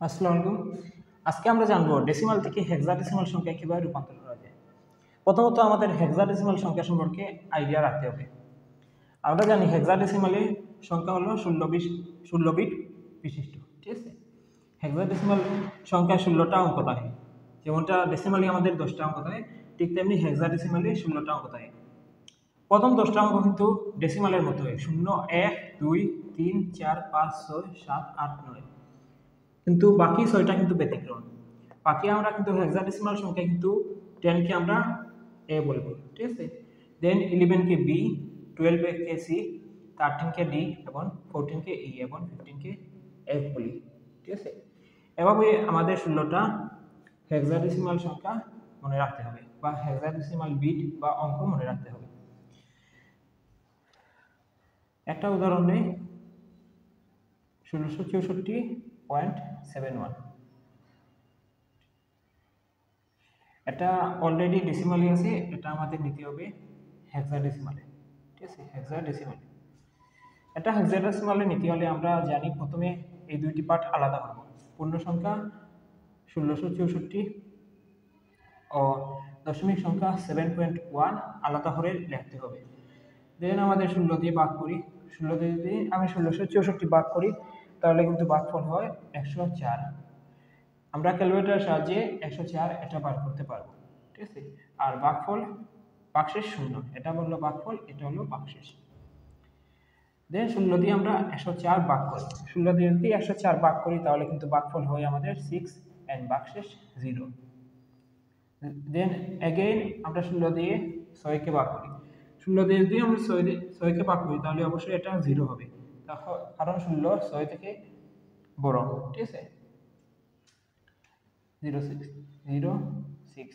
আসসালামু আলাইকুম। আজকে আমরা জানবো ডেসিমাল থেকে হেক্সাডেসিমাল সংখ্যা কিভাবে রূপান্তর করা যায়। প্রথমত আমাদের হেক্সাডেসিমাল সংখ্যা সম্পর্কে আইডিয়া রাখতে হবে। আমরা জানি হেক্সাডেসিমালে সংখ্যা হলো 16 বিট বিশিষ্ট, ঠিক আছে। হেক্সাডেসিমাল সংখ্যা 16টা অঙ্ক থাকে, যেমনটা ডেসিমালে আমাদের 10টা অঙ্ক থাকে, ঠিক তেমনি হেক্সাডেসিমালে 16টা অঙ্ক থাকে। প্রথম 10টা অঙ্ক কিন্তু ডেসিমালের মতো হয় 0 1 2 3 4 5 6 7 8 9, কিন্তু বাকি 6টা কিন্তু ব্যতিক্রম। বাকি আমরা কিন্তু হেক্সাডেসিমাল সংখ্যা কিন্তু 10 কে আমরা এ বলবো, ঠিক আছে। দেন 11 K B, 12 K C, 13 K D এবং 14 কে ই এবং 15 কে এফ বলি, ঠিক আছে। এভাবে আমাদের 16টা হেক্সাডেসিমাল সংখ্যা মনে রাখতে হবে বা হেক্সাডেসিমাল বিট বা অঙ্ক মনে রাখতে হবে। একটা উদাহরণ নেই, 1664.71। এটা অলরেডি ডেসিমালে আছে, এটা আমাদের নিতে হবে হেক্সাডেসিমালে, ঠিক আছে। হেক্সাডেসিমালে এটা হেক্সাডেসিমালে নিতে হলে আমরা জানি প্রথমে এই দুইটি পার্ট আলাদা করব। পূর্ণ সংখ্যা 1664 ও দশমিক সংখ্যা 7.1 আলাদা করে লিখতে হবে। দেন আমাদের 16 দিয়ে ভাগ করি, 16 দিয়ে যদি আমি 1664 ভাগ করি তাহলে কিন্তু ভাগফল হয় 104। আমরা ক্যালকুলেটরের সাহায্যে 104 এটা বার করতে পারবো, ঠিক আছে। আর ভাগফল ভাগশেষ 0, এটা বললো ভাগফল, এটা হলো ভাগশেষ। দেন 16 দিয়ে আমরা 104 ভাগ করি, 16 দিয়ে যদি 104 ভাগ করি তাহলে কিন্তু ভাগফল হয় আমাদের 6 এন্ড ভাগশেষ 0। দেন अगेन আমরা 16 দিয়ে 6 কে ভাগ করি, 16 দিয়ে যদি আমরা 6 কে ভাগ করি তাহলে অবশ্যই এটা 0 হবে, কারণ 16 6 থেকে বড়, ঠিক আছে। 06 06,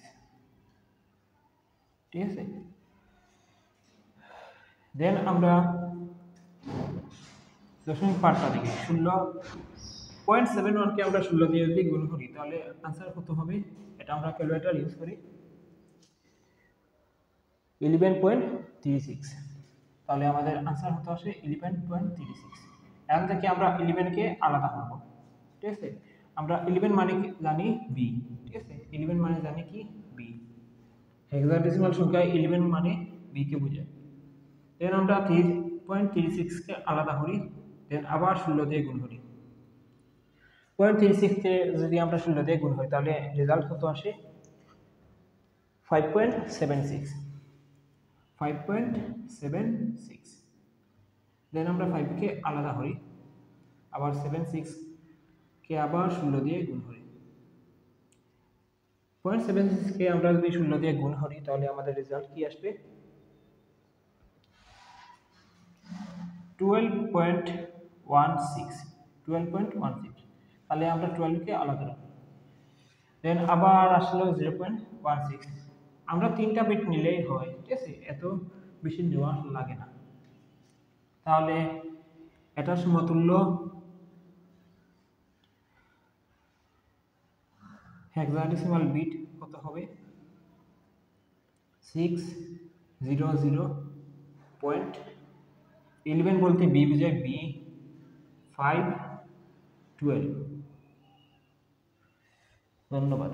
ঠিক আছে। দেন আমরা দশমিক পার্টটা দেখি, 16.71 কে আমরা 16 দিয়ে যদি গুণ করি তাহলে आंसर কত হবে। এটা আমরা ক্যালকুলেটর ইউজ করি 11.36, তাহলে আমাদের आंसर হতে আসে 11.36। এখন থেকে আমরা 11 কে আলাদা করব, ঠিক আছে। আমরা 11 মানে জানি b, ঠিক আছে। 11 মানে জানি কি b, হেক্সাডেসিমাল সংখ্যা 11 মানে b কে বোঝায়। দেন আমরা 3.36 কে আলাদা করি, দেন আবার 16 দিয়ে গুণ করি। 0.36 কে যদি আমরা 16 দিয়ে গুণ করি তাহলে রেজাল্ট কত আসে 5.76, 5.76। দেন আমরা 5 কে আলাদা করি, আবার 76 কে আবার 16 দিয়ে গুণ করি। 0.76 কে আমরা যদি 16 দিয়ে গুণ করি তাহলে আমাদের রেজাল্ট কি আসবে 12.16, তাহলে আমরা 12 কে আলাদা রাখি। দেন আবার আসলো 0.16, আমরা 3টা বিট নিলেই হয়, ঠিক আছে, এত বেশি নেওয়া লাগে না। তাহলে এটা সমতুল্য হেক্সাডেসিমাল বিট কত হবে 600.11 বলতে b বোঝায় b 512। ধন্যবাদ।